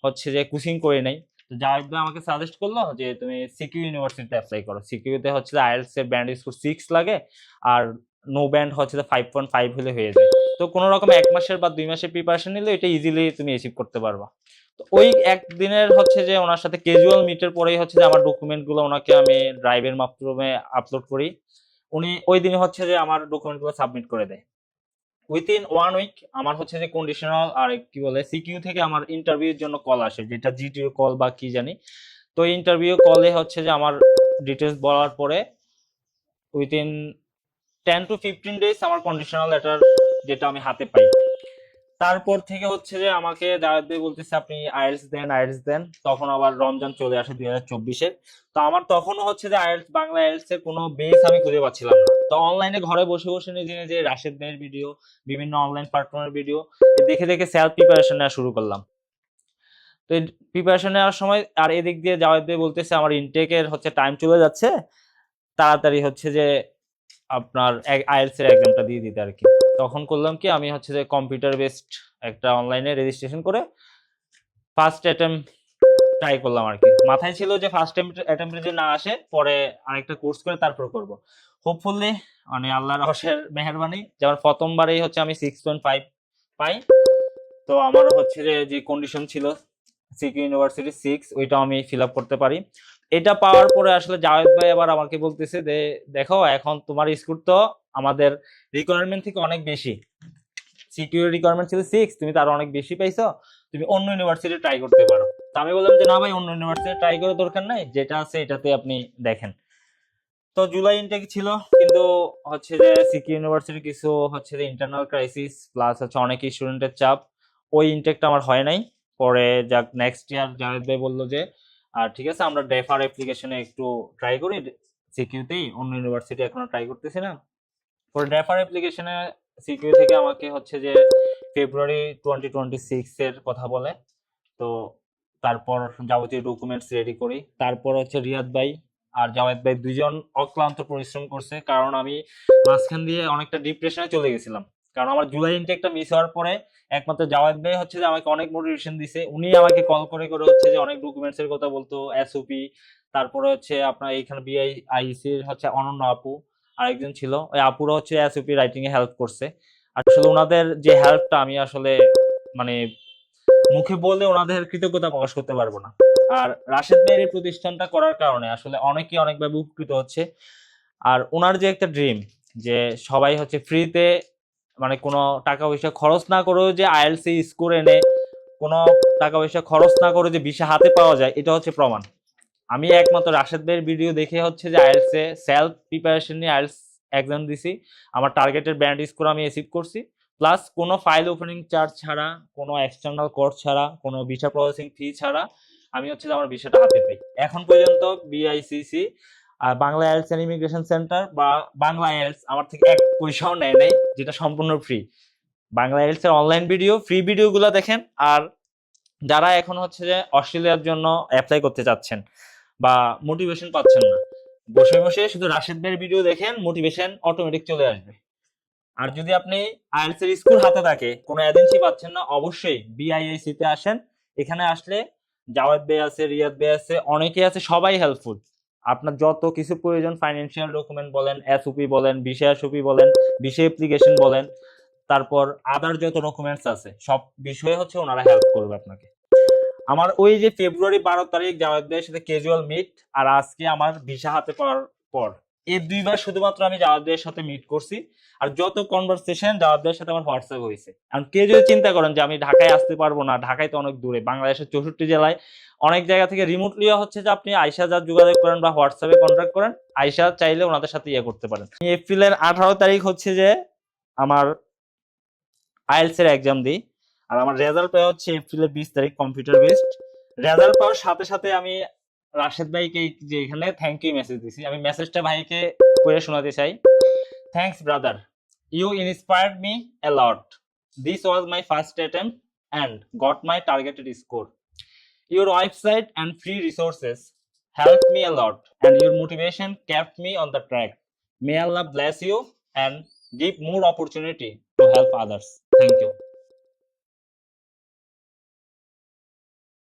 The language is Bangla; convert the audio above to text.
হচ্ছে যে কোচিং করে নাই। তো জাহিদ ভাই আমাকে সাজেস্ট করলো যে তুমি সিকিউ ইউনিভার্সিটিতে অ্যাপ্লাই করো। সিকিউতে হচ্ছে যে আইএলটিএস এর ব্যান্ড স্কোর 6 লাগে, আর নো ব্যান্ড হচ্ছে যে 5.5 হলে হয়ে যায়। তো কোনো রকম 1 মাসের বা 2 মাসের প্রিপারেশন নিলে এটা ইজিলি তুমি অ্যাচিভ করতে পারবা। তো ওই একদিনের হচ্ছে যে ওনার সাথে ক্যাজুয়াল মিটের পরেই হচ্ছে যে আমার ডকুমেন্টগুলো ওনাকে আমি ড্রাইভের মাধ্যমে আপলোড করি। উনি ওই দিনে হচ্ছে যে আমার ডকুমেন্টগুলো সাবমিট করে দেয়। উইথিন 1 উইক আমার হচ্ছে যে কন্ডিশনাল আর কি বলে সিকিউ থেকে আমার ইন্টারভিউর জন্য কল আসে, যেটা জিটিও কল বা কি জানি। তো ইন্টারভিউ কলে হচ্ছে যে আমার ডিটেলস বলার পরে উইথিন 10 to 15 days আমার কন্ডিশনাল লেটার যেটা আমি হাতে পাই। তারপর থেকে হচ্ছে যে আমাকে জাহিদ ভাই বলতেছে আপনি আইএলটিএস দেন, আইএলটিএস দেন। তখন আবার রমজান চলে আসে 2024-এর। তো আমার তখনও হচ্ছে যে আইএলটিএস বাংলা আইএলটিএস এর কোনো বেস আমি খুঁজে পাচ্ছিলাম না। তো অনলাইনে ঘরে বসে বসে নিজে নিজে রাশেদ ভাইয়ের ভিডিও, বিভিন্ন অনলাইন প্ল্যাটফর্মের ভিডিও দেখে দেখে সেলফ প্রিপারেশন নেওয়া শুরু করলাম। তো প্রিপারেশন নেওয়ার সময় আর এদিক দিয়ে জাহিদ ভাই বলতেছে আমার ইনটেকের হচ্ছে টাইম চলে যাচ্ছে, তাড়াতাড়ি হচ্ছে যে আপনার আইএলটিএস এর এক্সামটা দিয়ে দিতে আর কি। তখন করলাম কি আমি হচ্ছে যে কম্পিউটার বেসড একটা অনলাইনে রেজিস্ট্রেশন করে ফার্স্ট অ্যাটেম্প ট্রাই করলাম আর কি। মাথায় ছিল যে ফার্স্ট অ্যাটেম্পটে যদি না আসে পরে আরেকটা কোর্স করে তারপর করব। হোপফুলি মানে আল্লাহর রহস্যের মেহেরবানি যেমন প্রথমবারেই হচ্ছে আমি 6.5 পাই। তো আমার হচ্ছে যে কন্ডিশন ছিল সিকিউ ইউনিভার্সিটি 6, ওইটা আমি ফিল আপ করতে পারি। এটা পাওয়ার পরে আসলে জাভেদ ভাই আবার আমাকে বলতেছে যে দেখো এখন তোমার স্কোর তো আমাদের রিকোয়ারমেন্ট থেকে অনেক বেশি, সিকিউর রিকোয়ারমেন্ট ছিল 6, তুমি তার অনেক বেশি পাইছো, তুমি অন্য ইউনিভার্সিটি ট্রাই করতে পারো। তো আমি বললাম যে না ভাই, অন্য ইউনিভার্সিটি ট্রাই করার দরকার নাই, যেটা আছে এটাতে আপনি দেখেন। তো জুলাই ইনটেক ছিল, কিন্তু হচ্ছে যে সিকিউ ইউনিভার্সিটি কিছু হচ্ছে যে ইন্টারনাল ক্রাইসিস প্লাস হচ্ছে অনেক স্টুডেন্টের চাপ, ওই ইনটেকটা আমার হয় নাই। পরে যাক নেক্সট ইয়ার জাভেদ ভাই বললো যে আর ঠিক আছে আমরা ডেফার অ্যাপ্লিকেশনে একটু ট্রাই করি, সিকিউতেই অন্য ইউনিভার্সিটি এখনো ট্রাই করতেছি না। পরে ডেফার অ্যাপ্লিকেশনে সিকিউ থেকে আমাকে হচ্ছে যে ফেব্রুয়ারি 2026 এর কথা বলে। তো তারপর যাবতীয় ডকুমেন্টস রেডি করি। তারপর হচ্ছে রিয়াদ ভাই আর জাওয়াদ ভাই দুইজন অক্লান্ত পরিশ্রম করছে, কারণ আমি মাঝখান দিয়ে অনেকটা ডিপ্রেশনে চলে গেছিলাম। কারণ আমার জুলাই ইনটেকটা মিস হওয়ার পরে একমাত্র জাওয়াদ ভাই হচ্ছে যে আমাকে অনেক মোটিভেশন দিছে। উনি আমাকে কল করে করে হচ্ছে যে অনেক ডকুমেন্টস এর কথা বলতো, এসওপি, তারপরে হচ্ছে আপনার এখানে বিআইআইসি হচ্ছে অনন্য আপু আরেকজন ছিল, ওই আপুরা হচ্ছে এসওপি রাইটিং এ হেল্প করছে। আসলে ওনাদের যে হেল্পটা আমি আসলে মানে মুখে বলে ওনাদের কৃতজ্ঞতা প্রকাশ করতে পারবো না। আর রাশেদ ভাইয়ের এই প্রতিষ্ঠানটা করার কারণে আসলে অনেকেই অনেকভাবে উপকৃত হচ্ছে। আর ওনার যে একটা ড্রিম যে সবাই হচ্ছে ফ্রিতে মানে কোনো টাকা পয়সা খরচ না করেও যে আইএলটিএস স্কোর এনে কোনো টাকা পয়সা খরচ না করে যে ভিসা হাতে পাওয়া যায়, এটা হচ্ছে প্রমাণ। আমি একমাত্র রাশেদ ভাইয়ের ভিডিও দেখে হচ্ছে যে আইএলটিএস এ সেলফ প্রিপারেশন নিয়ে আইএলটিএস এক্সাম দিছি, আমার টার্গেটের ব্যান্ড স্কোর আমি অ্যাচিভ করছি। প্লাস কোনো ফাইল ওপেনিং চার্জ ছাড়া, কোনো এক্সটার্নাল কোর্স ছাড়া, কোনো ভিসা প্রসেসিং ফি ছাড়া আমি হচ্ছে আমার ভিসাটা হাতে পাই। এখন পর্যন্ত বিআইসিসি আর Bangla IELTS and immigration centre বা বাংলা আইএলটিএস আমার থেকে এক পয়সাও নেয় নাই, যেটা সম্পূর্ণ ফ্রি। বাংলা আইএলটিএস এর অনলাইন ভিডিও, ফ্রি ভিডিওগুলো দেখেন। আর যারা এখন হচ্ছে যে অস্ট্রেলিয়ার জন্য অ্যাপ্লাই করতে চাচ্ছেন বা মোটিভেশন পাচ্ছেন না, বসে বসে শুধু রাশেদ ভাইয়ের ভিডিও দেখেন, মোটিভেশন অটোমেটিক চলে আসবে। আর যদি আপনি আইএলটিএস এর স্কুল হাতে থাকে, কোনো এজেন্সি পাচ্ছেন না, অবশ্যই বিআইআইসি তে আসেন। এখানে আসলে জাওয়াদ ভাই আছে, রিয়াদ ভাই আছে, অনেকেই আছে, সবাই হেল্পফুল। আপনার যত কিছু প্রয়োজন, ফাইন্যান্সিয়াল ডকুমেন্ট বলেন, এসওপি বলেন, ভিসা এসওপি বলেন, ভিসা অ্যাপ্লিকেশন বলেন, তারপর আদার যত ডকুমেন্টস আছে সব বিষয়ে হচ্ছে ওনারা হেল্প করবে আপনাকে। আমার ওই যে ফেব্রুয়ারি 12 তারিখ জাওয়াদ ভাইয়ের সাথে ক্যাজুয়াল মিট, আর আজকে আমার ভিসা হাতে পাওয়ার পর এই দুইবার শুধুমাত্র আমি জাওয়াদ ভাইয়ের সাথে মিট করছি। আর যত কনভারসেশন জাওয়াদ ভাইয়ের সাথে আমার হোয়াটসঅ্যাপ হয়েছে। কারণ কেউ যদি চিন্তা করেন যে আমি ঢাকায় আসতে পারবো না, ঢাকায় তো অনেক দূরে, বাংলাদেশের 64 জেলায় অনেক জায়গা থেকে রিমোটলিও হচ্ছে যে আপনি আয়শা যা যোগাযোগ করেন বা হোয়াটসঅ্যাপে কন্ট্যাক্ট করেন, আয়শা চাইলে ওনাদের সাথে ইয়ে করতে পারেন। এপ্রিলের 18 তারিখ হচ্ছে যে আমার আইএলটিএস এর এক্সাম দিই। আর আমার রেজাল্ট পাওয়া হচ্ছে এপ্রিলের 20 তারিখ, কম্পিউটার বেসড। রেজাল্ট পাওয়ার সাথে সাথে আমি রাশেদ ভাইকে যে এখানে থ্যাংক ইউ মেসেজ দিছি, আমি মেসেজটা ভাইকে পড়ে শোনাতে চাই। Thanks brother, you inspired me a lot. This was my first attempt and got my targeted score. Your website and free resources helped me a lot, and your motivation kept me on the track. May Allah bless you and give more opportunity to help others. Thank you.